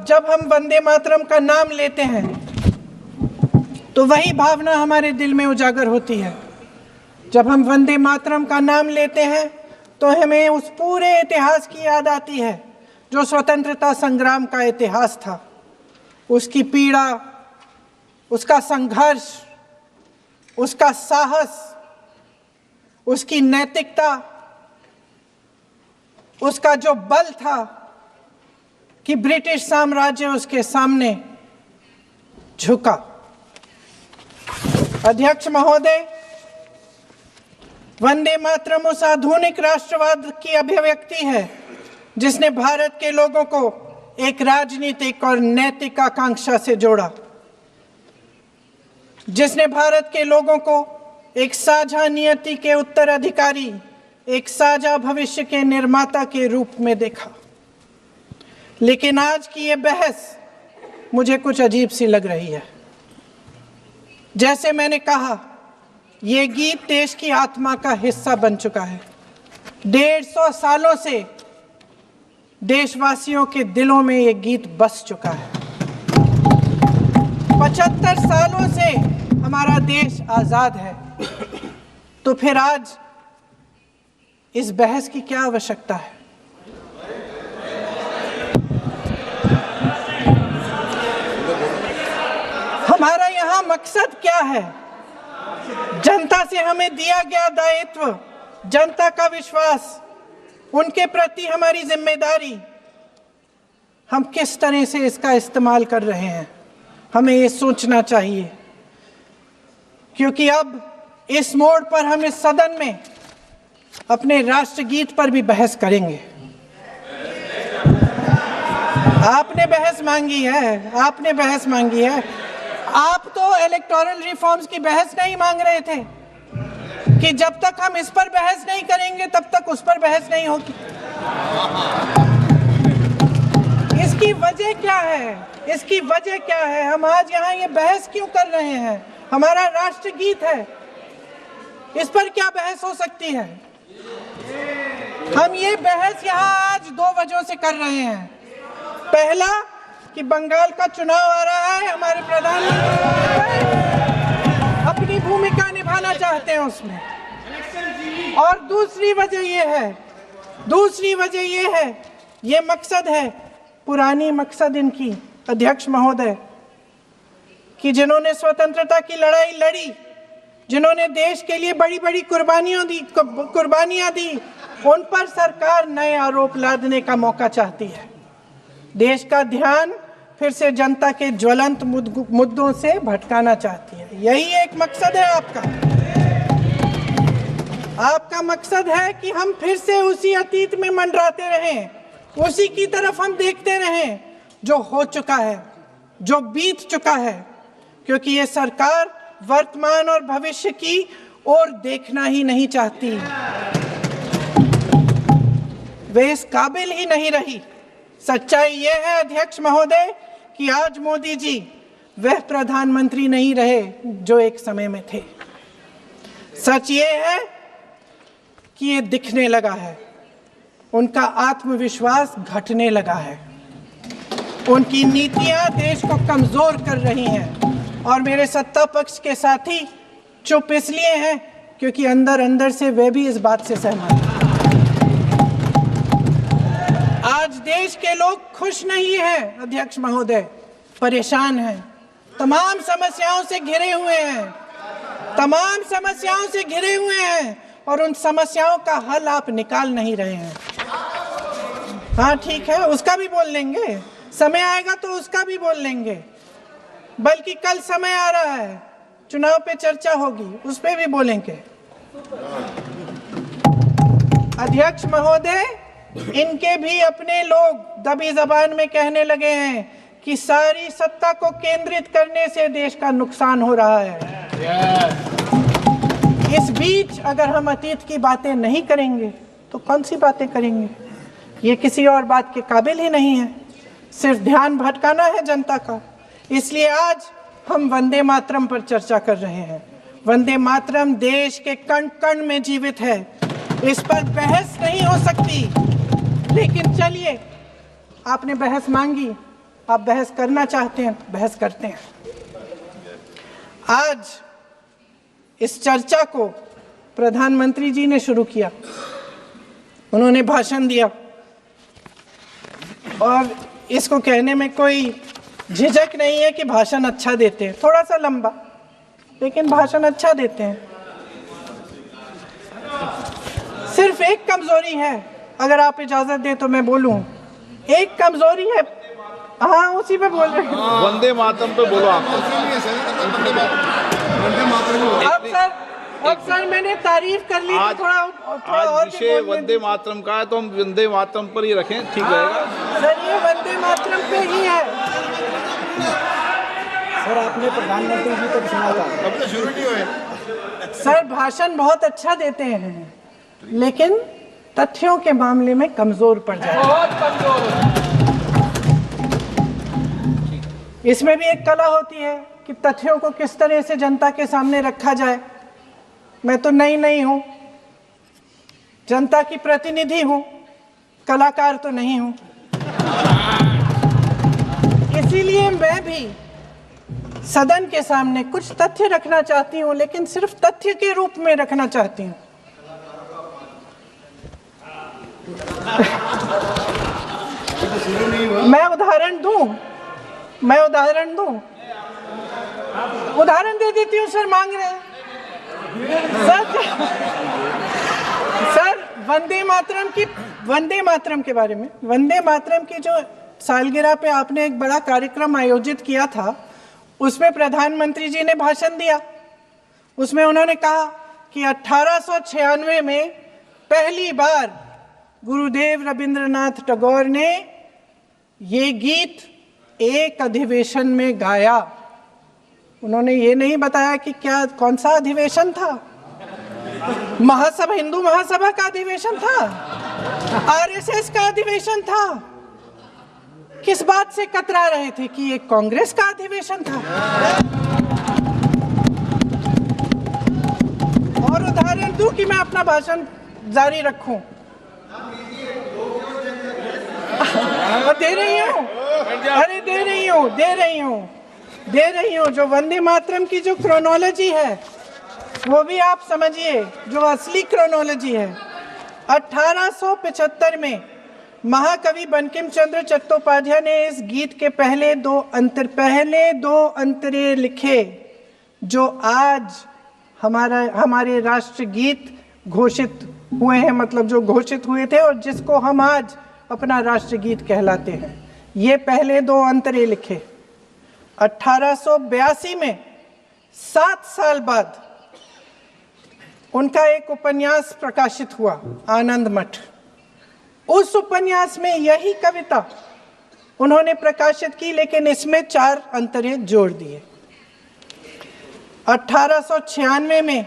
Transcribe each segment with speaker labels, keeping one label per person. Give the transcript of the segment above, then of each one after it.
Speaker 1: अब जब हम वंदे मातरम का नाम लेते हैं तो वही भावना हमारे दिल में उजागर होती है। जब हम वंदे मातरम का नाम लेते हैं तो हमें उस पूरे इतिहास की याद आती है जो स्वतंत्रता संग्राम का इतिहास था, उसकी पीड़ा, उसका संघर्ष, उसका साहस, उसकी नैतिकता, उसका जो बल था कि ब्रिटिश साम्राज्य उसके सामने झुका। अध्यक्ष महोदय, वंदे मातरम उस आधुनिक राष्ट्रवाद की अभिव्यक्ति है जिसने भारत के लोगों को एक राजनीतिक और नैतिक आकांक्षा से जोड़ा, जिसने भारत के लोगों को एक साझा नियति के उत्तराधिकारी, एक साझा भविष्य के निर्माता के रूप में देखा। लेकिन आज की ये बहस मुझे कुछ अजीब सी लग रही है। जैसे मैंने कहा, ये गीत देश की आत्मा का हिस्सा बन चुका है। 150 सालों से देशवासियों के दिलों में ये गीत बस चुका है। 75 सालों से हमारा देश आजाद है, तो फिर आज इस बहस की क्या आवश्यकता है? हमारा यहाँ मकसद क्या है? जनता से हमें दिया गया दायित्व, जनता का विश्वास, उनके प्रति हमारी जिम्मेदारी, हम किस तरह से इसका इस्तेमाल कर रहे हैं, हमें ये सोचना चाहिए। क्योंकि अब इस मोड़ पर हम इस सदन में अपने राष्ट्रगीत पर भी बहस करेंगे। आपने बहस मांगी है, आपने बहस मांगी है। आप तो इलेक्टोरल रिफॉर्म्स की बहस नहीं मांग रहे थे कि जब तक हम इस पर बहस नहीं करेंगे तब तक उस पर बहस नहीं होगी। इसकी वजह क्या है? इसकी वजह क्या है? हम आज यहाँ ये बहस क्यों कर रहे हैं? हमारा राष्ट्रगीत है, इस पर क्या बहस हो सकती है? हम ये बहस यहाँ आज 2 वजहों से कर रहे हैं। पहला कि बंगाल का चुनाव आ रहा है, हमारे प्रधानमंत्री अपनी भूमिका निभाना चाहते हैं उसमें। और दूसरी वजह ये है, ये मकसद है, पुरानी मकसद इनकी, अध्यक्ष महोदय, कि जिन्होंने स्वतंत्रता की लड़ाई लड़ी, जिन्होंने देश के लिए बड़ी बड़ी कुर्बानियां दी, उन पर सरकार नए आरोप लादने का मौका चाहती है। देश का ध्यान फिर से जनता के ज्वलंत मुद्दों से भटकाना चाहती है। यही एक मकसद है आपका। आपका मकसद है कि हम फिर से उसी अतीत में मंडराते रहें, उसी की तरफ हम देखते रहें जो हो चुका है, जो बीत चुका है, क्योंकि ये सरकार वर्तमान और भविष्य की ओर देखना ही नहीं चाहती। वे इस काबिल ही नहीं रही। सच्चाई ये है अध्यक्ष महोदय कि आज मोदी जी वह प्रधानमंत्री नहीं रहे जो एक समय में थे। सच ये है कि ये दिखने लगा है, उनका आत्मविश्वास घटने लगा है, उनकी नीतियां देश को कमजोर कर रही हैं। और मेरे सत्ता पक्ष के साथी चुप इसलिए हैं क्योंकि अंदर अंदर से वे भी इस बात से सहमत हैं। आज देश के लोग खुश नहीं हैं अध्यक्ष महोदय, परेशान हैं, तमाम समस्याओं से घिरे हुए हैं, तमाम समस्याओं से घिरे हुए हैं, और उन समस्याओं का हल आप निकाल नहीं रहे हैं। हाँ ठीक है, उसका भी बोल लेंगे, समय आएगा तो उसका भी बोल लेंगे, बल्कि कल समय आ रहा है, चुनाव पे चर्चा होगी, उस पे भी बोलेंगे। अध्यक्ष महोदय, इनके भी अपने लोग दबी जबान में कहने लगे हैं कि सारी सत्ता को केंद्रित करने से देश का नुकसान हो रहा है। इस बीच अगर हम अतीत की बातें नहीं करेंगे तो कौन सी बातें करेंगे? ये किसी और बात के काबिल ही नहीं है, सिर्फ ध्यान भटकाना है जनता का। इसलिए आज हम वंदे मातरम पर चर्चा कर रहे हैं। वंदे मातरम देश के कण कण में जीवित है, इस पर बहस नहीं हो सकती। लेकिन चलिए, आपने बहस मांगी आप बहस करना चाहते हैं, बहस करते हैं। आज इस चर्चा को प्रधानमंत्री जी ने शुरू किया, उन्होंने भाषण दिया और इसको कहने में कोई झिझक नहीं है कि भाषण अच्छा देते हैं, थोड़ा सा लंबा लेकिन भाषण अच्छा देते हैं। सिर्फ एक कमजोरी है, अगर आप इजाजत दें तो मैं बोलूं, एक कमजोरी है। हाँ, उसी पे बोल रहे हैं,
Speaker 2: वंदे मातरम पे बोलो आप।
Speaker 1: अब सर मैंने तारीफ कर ली,
Speaker 2: आज
Speaker 1: थोड़ा और
Speaker 2: विषय वंदे मातरम का है तो हम वंदे मातरम पर ही रखें, ठीक रहेगा
Speaker 1: सर। ये वंदे मातरम पे ही है
Speaker 3: सर। आपने प्रधानमंत्री जी को सुना था,
Speaker 2: अब तो शुरू नहीं हुए।
Speaker 1: सर। भाषण बहुत अच्छा देते हैं लेकिन तथ्यों के मामले में कमजोर पड़ जाते हैं, बहुत कमजोर। इसमें भी एक कला होती है कि तथ्यों को किस तरह से जनता के सामने रखा जाए। मैं तो नहीं हूं, जनता की प्रतिनिधि हूं, कलाकार तो नहीं हूं। इसीलिए मैं भी सदन के सामने कुछ तथ्य रखना चाहती हूं, लेकिन सिर्फ तथ्य के रूप में रखना चाहती हूं। मैं उदाहरण दे देती हूँ सर। मांग रहे हैं सर वंदे मातरम के बारे में, वंदे मातरम की जो सालगिरह पे आपने एक बड़ा कार्यक्रम आयोजित किया था, उसमें प्रधानमंत्री जी ने भाषण दिया। उसमें उन्होंने कहा कि 1896 में पहली बार गुरुदेव रविंद्रनाथ टैगोर ने ये गीत एक अधिवेशन में गाया। उन्होंने ये नहीं बताया कि कौन सा अधिवेशन था, महासभा, हिंदू महासभा का अधिवेशन था, आरएसएस का अधिवेशन था। किस बात से कतरा रहे थे कि ये कांग्रेस का अधिवेशन था। और उदाहरण दूं कि मैं अपना भाषण जारी रखूं, दे रही हूं। जो वंदे मातरम की जो क्रोनोलॉजी है वो भी आप समझिए, जो असली क्रोनोलॉजी है। 1875 में महाकवि बंकिम चंद्र चट्टोपाध्याय ने इस गीत के पहले दो अंतरे लिखे, जो आज हमारे राष्ट्रगीत घोषित हुए हैं, मतलब जो घोषित हुए थे और जिसको हम आज अपना राष्ट्रगीत कहलाते हैं। ये पहले दो अंतरे लिखे। 1882 में 7 साल बाद उनका एक उपन्यास प्रकाशित हुआ, आनंद मठ। उस उपन्यास में यही कविता उन्होंने प्रकाशित की, लेकिन इसमें 4 अंतरे जोड़ दिए। 1896 में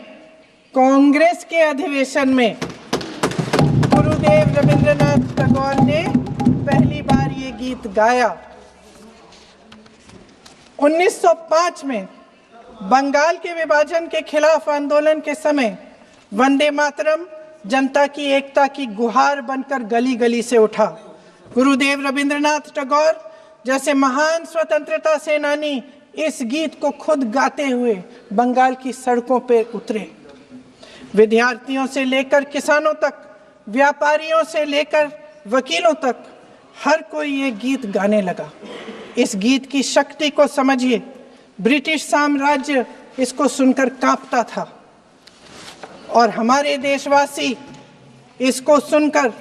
Speaker 1: कांग्रेस के अधिवेशन में गुरुदेव रविंद्रनाथ टैगोर ने पहली बार ये गीत गाया। 1905 में बंगाल के विभाजन के खिलाफ आंदोलन के समय वंदे मातरम जनता की एकता की गुहार बनकर गली गली से उठा। गुरुदेव रविंद्रनाथ टैगोर जैसे महान स्वतंत्रता सेनानी इस गीत को खुद गाते हुए बंगाल की सड़कों पर उतरे। विद्यार्थियों से लेकर किसानों तक, व्यापारियों से लेकर वकीलों तक, हर कोई ये गीत गाने लगा। इस गीत की शक्ति को समझिए। ब्रिटिश साम्राज्य इसको सुनकर कांपता था और हमारे देशवासी इसको सुनकर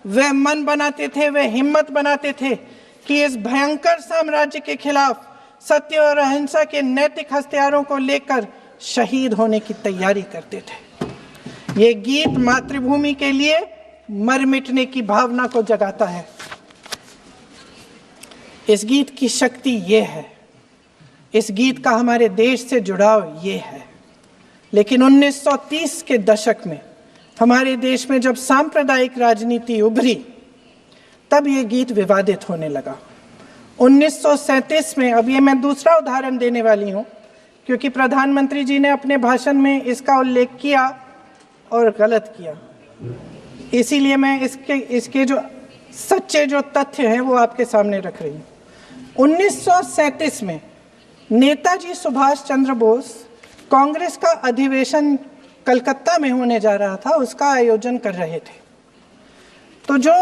Speaker 1: वह मन बनाते थे, वह हिम्मत बनाते थे कि इस भयंकर साम्राज्य के खिलाफ सत्य और अहिंसा के नैतिक हथियारों को लेकर शहीद होने की तैयारी करते थे। ये गीत मातृभूमि के लिए मर मिटने की भावना को जगाता है। इस गीत की शक्ति ये है, इस गीत का हमारे देश से जुड़ाव ये है। लेकिन 1930 के दशक में हमारे देश में जब सांप्रदायिक राजनीति उभरी, तब ये गीत विवादित होने लगा। 1937 में, अब ये मैं दूसरा उदाहरण देने वाली हूँ क्योंकि प्रधानमंत्री जी ने अपने भाषण में इसका उल्लेख किया और गलत किया, इसीलिए मैं इसके जो सच्चे जो तथ्य हैं वो आपके सामने रख रही हूँ। 1937 में नेताजी सुभाष चंद्र बोस कांग्रेस का अधिवेशन कलकत्ता में होने जा रहा था, उसका आयोजन कर रहे थे। तो जो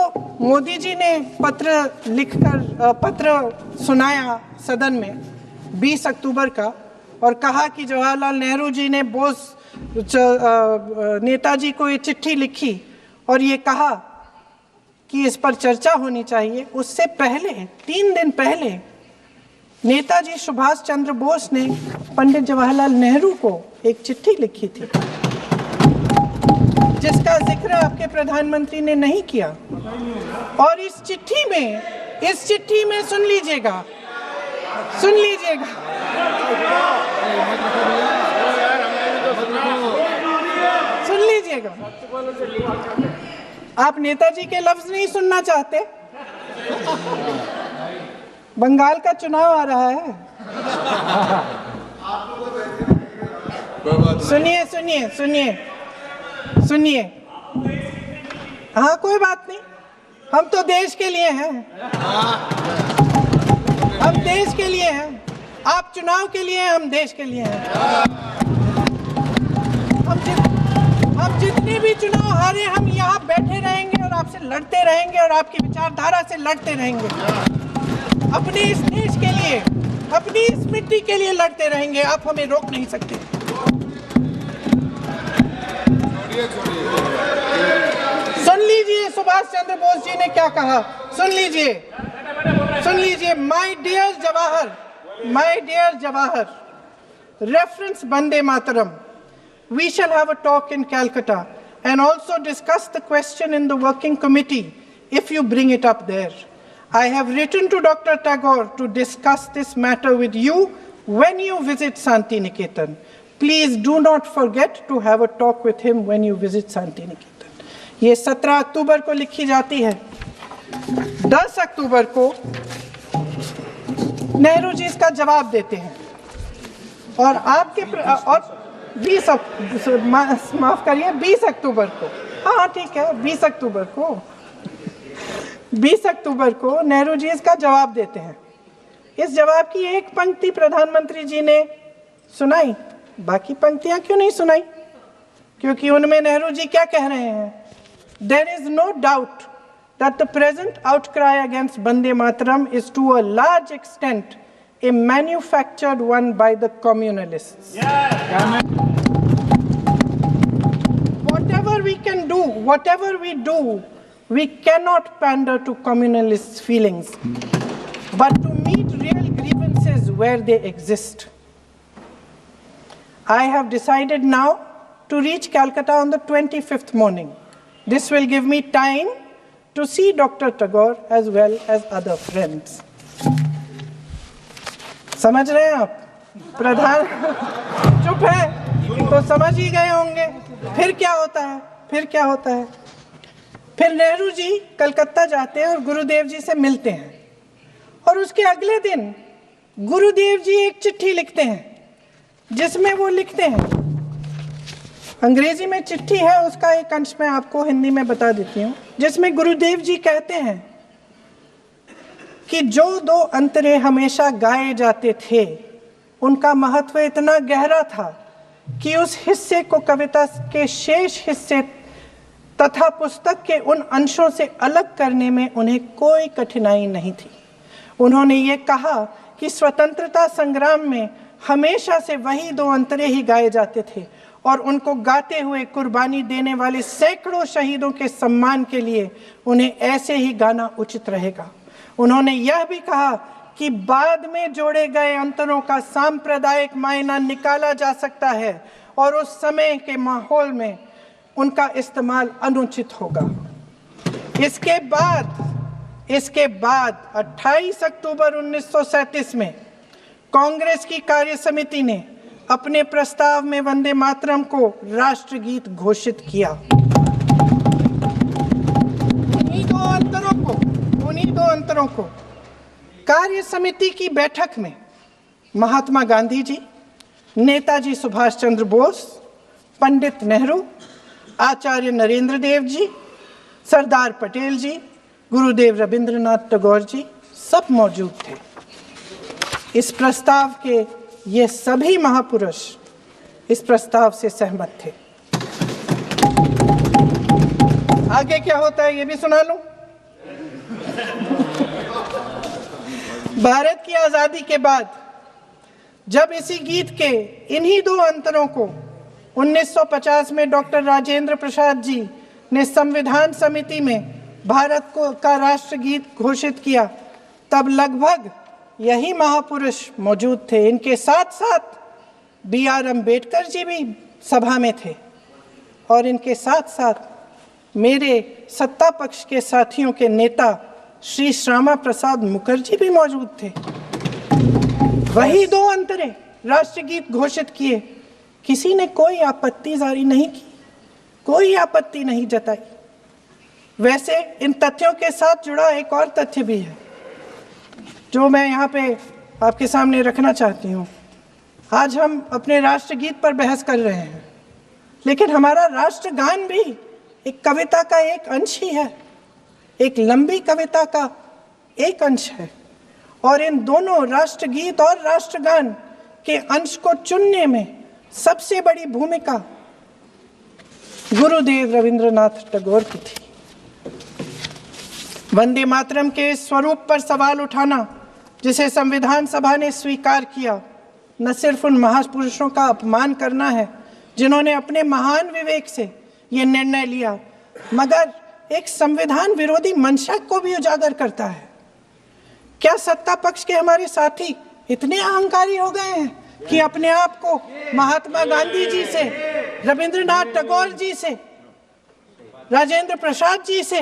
Speaker 1: मोदी जी ने पत्र सुनाया सदन में 20 अक्टूबर का और कहा कि जवाहरलाल नेहरू जी ने नेताजी को ये चिट्ठी लिखी और ये कहा कि इस पर चर्चा होनी चाहिए, उससे पहले 3 दिन पहले नेताजी सुभाष चंद्र बोस ने पंडित जवाहरलाल नेहरू को एक चिट्ठी लिखी थी, जिसका जिक्र आपके प्रधानमंत्री ने नहीं किया। और इस चिट्ठी में सुन लीजिएगा, आप नेताजी के लफ्ज नहीं सुनना चाहते? बंगाल का चुनाव आ रहा है। सुनिए। हाँ, कोई बात नहीं, हम तो देश के लिए हैं, हम देश के लिए हैं। आप चुनाव के लिए हैं, हम देश के लिए हैं। हम जितने भी चुनाव हारे, हम यहाँ बैठे रहेंगे और आपसे लड़ते रहेंगे और आपकी विचारधारा से लड़ते रहेंगे। अपने इस देश के लिए, अपनी इस मिट्टी के लिए लड़ते रहेंगे। आप हमें रोक नहीं सकते। सुन लीजिए सुभाष चंद्र बोस जी ने क्या कहा, सुन लीजिए। My dear Jawahar, reference Vande Mataram. We shall have a talk in Calcutta and also discuss the question in the working committee if you bring it up there. I have written to Dr. Tagore to discuss this matter with you when you visit Santi Niketan. Please do not forget to have a talk with him when you visit Santi Niketan. ये 17 अक्टूबर को लिखी जाती है। 10 अक्टूबर को नेहरू जी इसका जवाब देते हैं और और 20 अक्टूबर को, हाँ ठीक है, 20 अक्टूबर को नेहरू जी इसका जवाब देते हैं। इस जवाब की एक पंक्ति प्रधानमंत्री जी ने सुनाई, बाकी पंक्तियां क्यों नहीं सुनाई? क्योंकि उनमें नेहरू जी क्या कह रहे हैं? There is no doubt that the present outcry against Vande Mataram is to a large extent a manufactured one by the communalists. Whatever we do, we cannot pander to communalists' feelings, but to meet real grievances where they exist. I have decided now to reach Calcutta on the 25th morning. This will give me time to see Dr. Tagore as well as other friends. समझ रहे हैं आप? प्रधान चुप है तो समझ ही गए होंगे। फिर क्या होता है? फिर नेहरू जी कलकत्ता जाते हैं और गुरुदेव जी से मिलते हैं और उसके अगले दिन गुरुदेव जी एक चिट्ठी लिखते हैं, जिसमें वो लिखते हैं, अंग्रेजी में चिट्ठी है, उसका एक अंश मैं आपको हिंदी में बता देती हूँ, जिसमें गुरुदेव जी कहते हैं कि जो 2 अंतरे हमेशा गाए जाते थे, उनका महत्व इतना गहरा था कि उस हिस्से को कविता के शेष हिस्से तथा पुस्तक के उन अंशों से अलग करने में उन्हें कोई कठिनाई नहीं थी। उन्होंने ये कहा कि स्वतंत्रता संग्राम में हमेशा से वही 2 अंतरे ही गाए जाते थे और उनको गाते हुए कुर्बानी देने वाले सैकड़ों शहीदों के सम्मान के लिए उन्हें ऐसे ही गाना उचित रहेगा। उन्होंने यह भी कहा कि बाद में जोड़े गए अंतरों का सांप्रदायिक मायना निकाला जा सकता है और उस समय के माहौल में उनका इस्तेमाल अनुचित होगा। इसके बाद 28 अक्टूबर 1937 में कांग्रेस की कार्य समिति ने अपने प्रस्ताव में वंदे मातरम को राष्ट्रगीत घोषित किया। उन्हीं दो अंतरों को कार्य समिति की बैठक में महात्मा गांधी जी, नेताजी सुभाष चंद्र बोस, पंडित नेहरू, आचार्य नरेंद्र देव जी, सरदार पटेल जी, गुरुदेव रविंद्रनाथ टैगोर जी सब मौजूद थे। इस प्रस्ताव के ये सभी महापुरुष इस प्रस्ताव से सहमत थे। आगे क्या होता है ये भी सुना लूं। भारत की आजादी के बाद जब इसी गीत के इन्हीं दो अंतरों को 1950 में डॉक्टर राजेंद्र प्रसाद जी ने संविधान समिति में भारत को का राष्ट्रगीत घोषित किया, तब लगभग यही महापुरुष मौजूद थे। इनके साथ साथ B.R. अम्बेडकर जी भी सभा में थे और इनके साथ साथ मेरे सत्ता पक्ष के साथियों के नेता श्री श्यामा प्रसाद मुखर्जी भी मौजूद थे। वही दो अंतरे राष्ट्रगीत घोषित किए, किसी ने कोई आपत्ति जारी नहीं की, कोई आपत्ति नहीं जताई। वैसे इन तथ्यों के साथ जुड़ा एक और तथ्य भी है जो मैं यहाँ पे आपके सामने रखना चाहती हूँ। आज हम अपने राष्ट्रगीत पर बहस कर रहे हैं, लेकिन हमारा राष्ट्रगान भी एक कविता का एक अंश ही है, एक लंबी कविता का एक अंश है। और इन दोनों राष्ट्रगीत और राष्ट्रगान के अंश को चुनने में सबसे बड़ी भूमिका गुरुदेव रविंद्रनाथ टैगोर की थी। वंदे मातरम के स्वरूप पर सवाल उठाना, जिसे संविधान सभा ने स्वीकार किया, न सिर्फ उन महापुरुषों का अपमान करना है जिन्होंने अपने महान विवेक से ये निर्णय लिया, मगर एक संविधान विरोधी मंशा को भी उजागर करता है। क्या सत्ता पक्ष के हमारे साथी इतने अहंकारी हो गए हैं कि अपने आप को महात्मा गांधी जी से, रविंद्रनाथ टैगोर जी से, राजेंद्र प्रसाद जी से,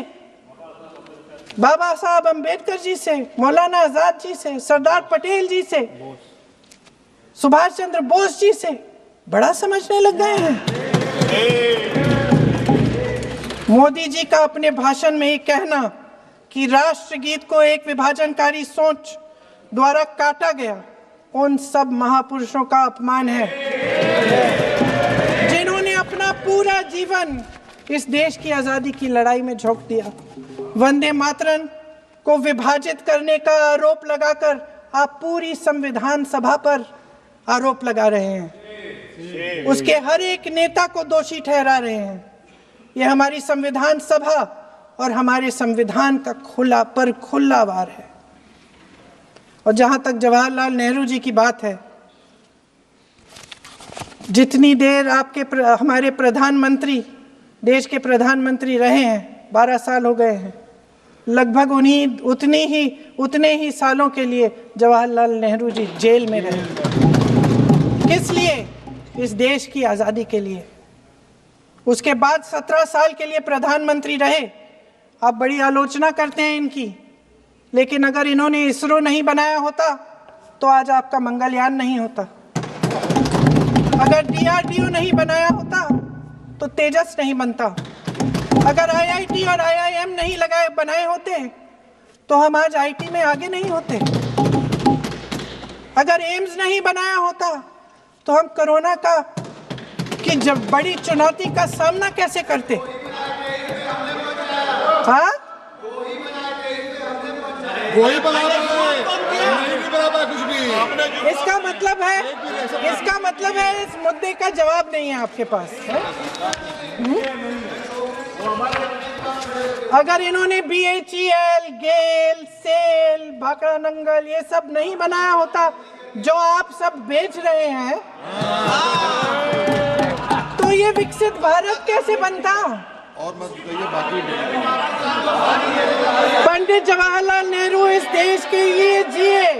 Speaker 1: बाबा साहब अम्बेडकर जी से, मौलाना आजाद जी से, सरदार पटेल जी से, सुभाष चंद्र बोस जी से बड़ा समझने लग गए हैं? मोदी जी का अपने भाषण में ही कहना कि राष्ट्रगीत को एक विभाजनकारी सोच द्वारा काटा गया, उन सब महापुरुषों का अपमान है जिन्होंने अपना पूरा जीवन इस देश की आजादी की लड़ाई में झोंक दिया। वंदे मातरम को विभाजित करने का आरोप लगाकर आप पूरी संविधान सभा पर आरोप लगा रहे हैं, उसके हर एक नेता को दोषी ठहरा रहे हैं। यह हमारी संविधान सभा और हमारे संविधान का खुला वार है। और जहां तक जवाहरलाल नेहरू जी की बात है, जितनी देर हमारे प्रधानमंत्री देश के प्रधानमंत्री रहे हैं, 12 साल हो गए हैं, लगभग उतने ही सालों के लिए जवाहरलाल नेहरू जी जेल में रहे। किस लिए? इस देश की आज़ादी के लिए। उसके बाद 17 साल के लिए प्रधानमंत्री रहे। आप बड़ी आलोचना करते हैं इनकी, लेकिन अगर इन्होंने इसरो नहीं बनाया होता तो आज आपका मंगलयान नहीं होता। अगर DRDO नहीं बनाया होता तो तेजस नहीं बनता। अगर IIT और IIM नहीं बनाए होते तो हम आज IT में आगे नहीं होते। अगर एम्स नहीं बनाया होता तो हम कोरोना की जब बड़ी चुनौती का सामना कैसे करते? हाँ,
Speaker 4: वही बना कुछ भी।
Speaker 1: इसका मतलब है इस मुद्दे का जवाब नहीं है आपके पास है? अगर इन्होंने BHEL, गेल, सेल, भाखड़ा नंगल ये सब नहीं बनाया होता जो आप सब बेच रहे हैं, तो ये विकसित भारत कैसे बनता?
Speaker 4: और मत कहिए बाकी।
Speaker 1: पंडित जवाहरलाल नेहरू इस देश के लिए जिए।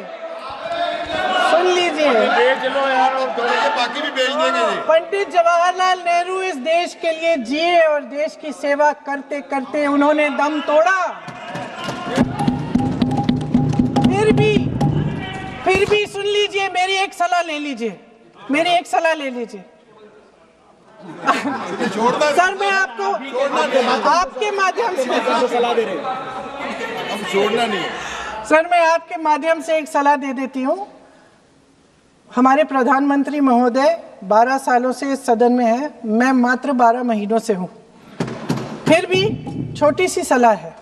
Speaker 1: सुन लीजिए,
Speaker 4: बाकी भी बेच देंगे।
Speaker 1: पंडित जवाहरलाल नेहरू इस देश के लिए जिए और देश की सेवा करते करते उन्होंने दम तोड़ा। फिर भी सुन लीजिए, मेरी एक सलाह ले लीजिए। सर, मैं आपके माध्यम से
Speaker 4: सलाह दे रहे हैं, हम छोड़ना नहीं।
Speaker 1: सर, मैं आपके माध्यम से एक सलाह दे देती हूँ। हमारे प्रधानमंत्री महोदय 12 सालों से इस सदन में हैं, मैं मात्र 12 महीनों से हूँ। फिर भी छोटी सी सलाह है,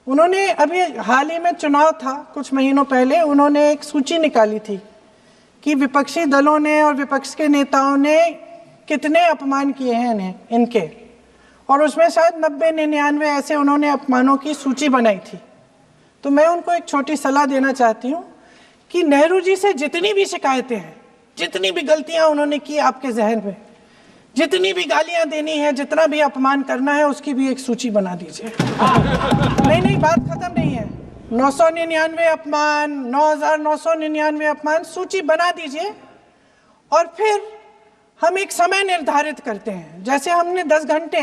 Speaker 1: उन्होंने अभी हाल ही में चुनाव था कुछ महीनों पहले, उन्होंने एक सूची निकाली थी कि विपक्षी दलों ने और विपक्ष के नेताओं ने कितने अपमान किए हैं इनके, और उसमें शायद 90-99 ऐसे उन्होंने अपमानों की सूची बनाई थी। तो मैं उनको एक छोटी सलाह देना चाहती हूँ कि नेहरू जी से जितनी भी शिकायतें हैं, जितनी भी गलतियां उन्होंने की आपके जहन में, जितनी भी गालियां देनी है, जितना भी अपमान करना है, उसकी भी एक सूची बना दीजिए। नहीं, बात खत्म नहीं है। 999 अपमान, 9,999 अपमान, सूची बना दीजिए और फिर हम एक समय निर्धारित करते हैं। जैसे हमने 10 घंटे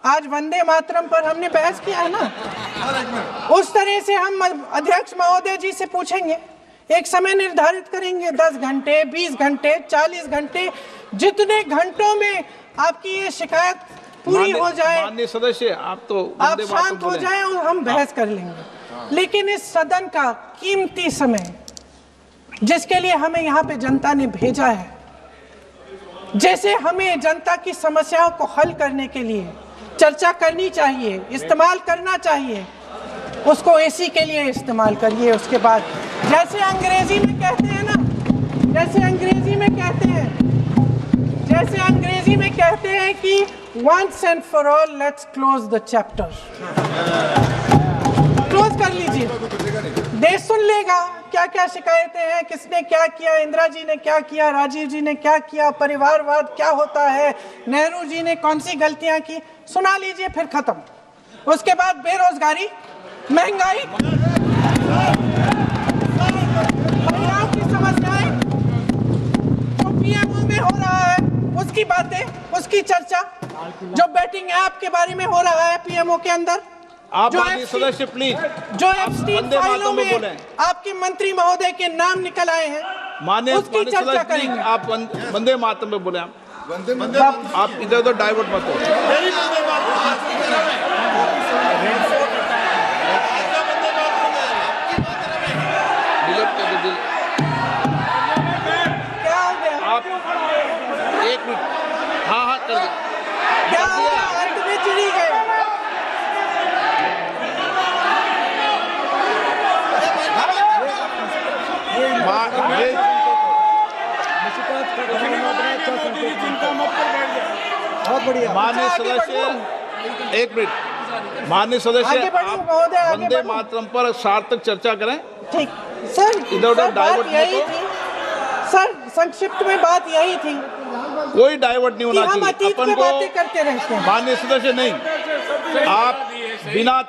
Speaker 1: आज वंदे मातरम पर हमने बहस किया है ना, उस तरह से हम अध्यक्ष महोदय जी से पूछेंगे, एक समय निर्धारित करेंगे, 10 घंटे, 20 घंटे, 40 घंटे, जितने घंटों में आपकी ये शिकायत पूरी हो जाए,
Speaker 2: माननीय सदस्य
Speaker 1: आप शांत हो जाएं और हम बहस कर लेंगे। लेकिन इस सदन का कीमती समय, जिसके लिए हमें यहाँ पे जनता ने भेजा है, जैसे हमें जनता की समस्याओं को हल करने के लिए चर्चा करनी चाहिए, इस्तेमाल करना चाहिए, उसको एसी के लिए इस्तेमाल करिए। उसके बाद जैसे अंग्रेजी में कहते हैं ना, जैसे अंग्रेजी में कहते हैं कि once and for all let's close the chapter, close कर लीजिए। देश सुन लेगा क्या क्या शिकायतें हैं, किसने क्या किया, इंदिरा जी ने क्या किया, राजीव जी ने क्या किया, परिवारवाद क्या होता है, नेहरू जी ने कौन सी गलतियां की, सुना लीजिए, फिर खत्म। उसके बाद बेरोजगारी, महंगाई, महिलाओं की समस्याएं, जो पीएमओ में हो रहा है उसकी बातें, उसकी चर्चा, जो बैटिंग ऐप के बारे में हो रहा है पीएमओ के अंदर,
Speaker 2: आप माननीय सदस्य प्लीज,
Speaker 1: जो एप्स्टीन फाइलों में आपके मंत्री महोदय के नाम निकल आए हैं,
Speaker 2: माननीय
Speaker 1: उसकी चर्चा करेंगे।
Speaker 2: आप वंदे मातरम में बोले, आप इधर उधर डाइवर्ट मत हो।
Speaker 1: क्या हो गया?
Speaker 2: आप 1 मिनट, हाँ कर दो।
Speaker 1: क्या हो गया? अंत में चिड़ी गए।
Speaker 3: बहुत बढ़िया।
Speaker 2: माननीय सदस्य 1 मिनट, माननीय सदस्य
Speaker 1: आगे बढ़ो
Speaker 2: आप
Speaker 1: महोदय, आगे
Speaker 2: वंदे
Speaker 1: बढ़ो।
Speaker 2: मातरम पर सार्थक चर्चा करें।
Speaker 1: ठीक सर,
Speaker 2: इधर उधर
Speaker 1: सर, बात
Speaker 2: डाइवर्ट मत
Speaker 1: यही
Speaker 2: हो।
Speaker 1: थी सर, संक्षिप्त में बात यही थी
Speaker 2: कोई डाइवर्ट नहीं
Speaker 1: कि
Speaker 2: होना
Speaker 1: हम
Speaker 2: चाहिए
Speaker 1: अतीत
Speaker 2: अपन
Speaker 1: में
Speaker 2: को।
Speaker 1: बातें करते रहते हैं।
Speaker 2: माननीय सदस्य नहीं, आप बिना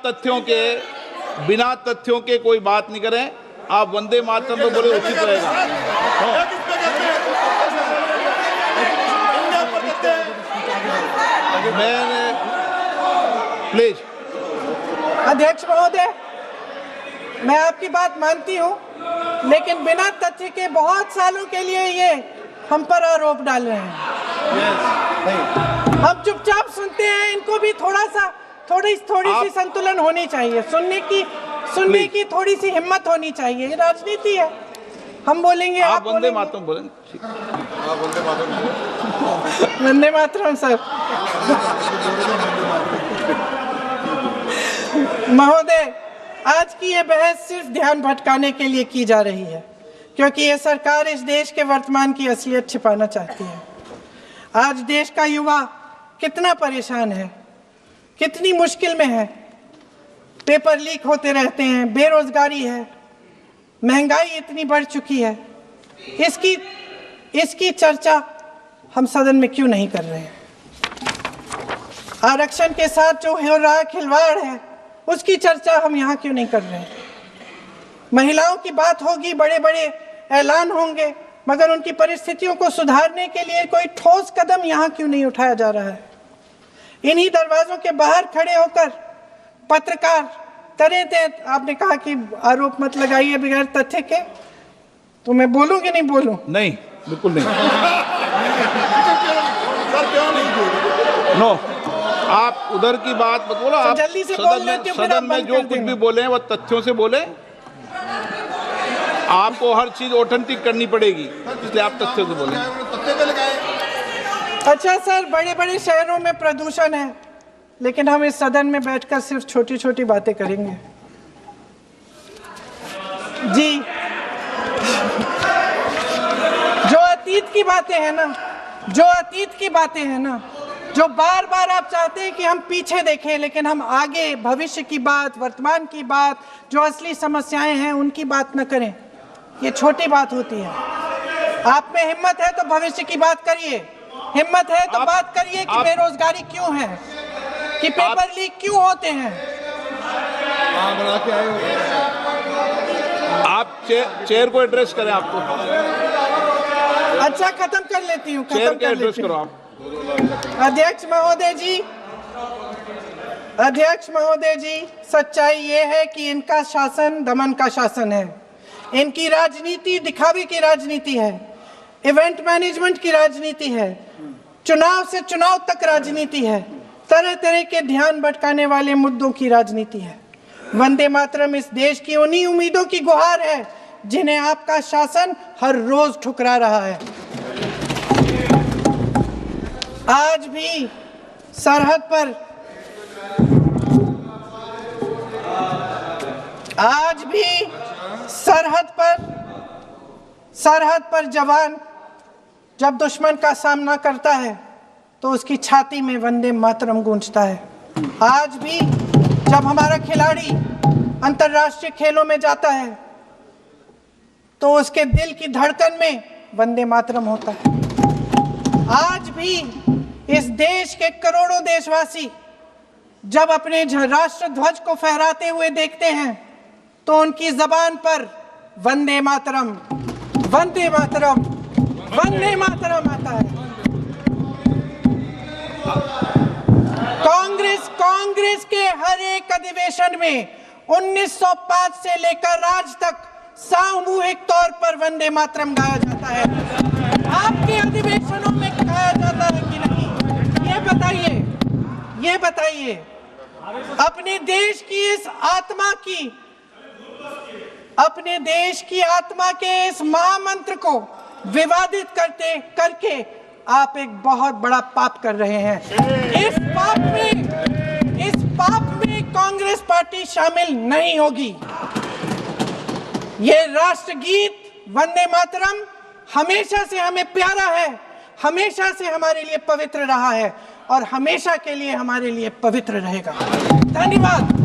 Speaker 2: तथ्यों के कोई बात नहीं करें। आप वंदे मातरम में बोले उचित रहेगा। मैंने प्लीज,
Speaker 1: अध्यक्ष महोदय, मैं आपकी बात मानती हूँ, लेकिन बिना तथ्य के बहुत सालों के लिए ये हम पर आरोप डाल रहे हैं। हम चुपचाप सुनते हैं, इनको भी थोड़ी सी संतुलन होनी चाहिए, सुनने की थोड़ी सी हिम्मत होनी चाहिए। ये राजनीति है, हम बोलेंगे,
Speaker 2: आप वंदे मातरम बोलें।
Speaker 1: वंदे मातरम सर। महोदय, आज की ये बहस सिर्फ ध्यान भटकाने के लिए की जा रही है, क्योंकि ये सरकार इस देश के वर्तमान की असलियत छिपाना चाहती है। आज देश का युवा कितना परेशान है, कितनी मुश्किल में है, पेपर लीक होते रहते हैं, बेरोजगारी है, महंगाई इतनी बढ़ चुकी है। इसकी चर्चा हम सदन में क्यों नहीं कर रहे हैं? आरक्षण के साथ जो हो रहा खिलवाड़ है, उसकी चर्चा हम यहाँ क्यों नहीं कर रहे हैं? महिलाओं की बात होगी, बड़े बड़े ऐलान होंगे, मगर उनकी परिस्थितियों को सुधारने के लिए कोई ठोस कदम यहाँ क्यों नहीं उठाया जा रहा है? इन्हीं दरवाजों के बाहर खड़े होकर पत्रकार तरह, आपने कहा कि आरोप मत लगाइए बगैर तथ्य के, तो मैं बोलूं कि नहीं बोलूं?
Speaker 2: नहीं, बिल्कुल नहीं। नो, आप उधर की बात मत बोलो। आप
Speaker 1: जल्दी से बोल लेते हो, फिर आप
Speaker 2: सदन में
Speaker 1: बंद
Speaker 2: जो
Speaker 1: कर
Speaker 2: कुछ भी
Speaker 1: देना।
Speaker 2: बोले वो तथ्यों से बोले। आपको हर चीज ऑथेंटिक करनी पड़ेगी, इसलिए आप तथ्यों से बोले।
Speaker 1: अच्छा सर, बड़े बड़े शहरों में प्रदूषण है, लेकिन हम इस सदन में बैठकर सिर्फ छोटी छोटी बातें करेंगे। जी, जो अतीत की बातें हैं ना, जो अतीत की बातें हैं ना, जो बार बार आप चाहते हैं कि हम पीछे देखें, लेकिन हम आगे भविष्य की बात, वर्तमान की बात, जो असली समस्याएं हैं उनकी बात न करें, ये छोटी बात होती है। आप में हिम्मत है तो भविष्य की बात करिए, हिम्मत है तो बात करिए कि बेरोजगारी क्यों है, कि पेपर लीक क्यों होते हैं।
Speaker 4: बना के आए हो।
Speaker 2: आप चेयर को एड्रेस करें। आपको
Speaker 1: अच्छा, खत्म कर लेती हूँ,
Speaker 2: चेयर
Speaker 1: खत्म
Speaker 2: के
Speaker 1: कर
Speaker 2: एड्रेस
Speaker 1: लेती
Speaker 2: करो
Speaker 1: हूँ।
Speaker 2: आप।
Speaker 1: अध्यक्ष महोदय जी, अध्यक्ष महोदय जी, सच्चाई ये है कि इनका शासन दमन का शासन है। इनकी राजनीति दिखावे की राजनीति है, इवेंट मैनेजमेंट की राजनीति है, चुनाव से चुनाव तक राजनीति है, तरह तरह के ध्यान भटकाने वाले मुद्दों की राजनीति है। वंदे मातरम इस देश की उन्हीं उम्मीदों की गुहार है जिन्हें आपका शासन हर रोज ठुकरा रहा है। आज भी सरहद पर जवान जब दुश्मन का सामना करता है तो उसकी छाती में वंदे मातरम गूंजता है। आज भी जब हमारा खिलाड़ी अंतर्राष्ट्रीय खेलों में जाता है तो उसके दिल की धड़कन में वंदे मातरम होता है। आज भी इस देश के करोड़ों देशवासी जब अपने राष्ट्र ध्वज को फहराते हुए देखते हैं तो उनकी जबान पर वंदे मातरम, वंदे मातरम, वंदे मातरम आता है। कांग्रेस के हर एक अधिवेशन में 1905 से लेकर आज तक सामूहिक तौर पर वंदे मातरम गाया जाता है। आपके अधिवेशनों में गाया जाता है कि नहीं, ये बताइए। अपने देश की आत्मा के इस महामंत्र को विवादित करके आप एक बहुत बड़ा पाप कर रहे हैं। इस पाप में कांग्रेस पार्टी शामिल नहीं होगी। ये राष्ट्रगीत वंदे मातरम हमेशा से हमें प्यारा है, हमेशा से हमारे लिए पवित्र रहा है और हमेशा के लिए हमारे लिए पवित्र रहेगा। धन्यवाद।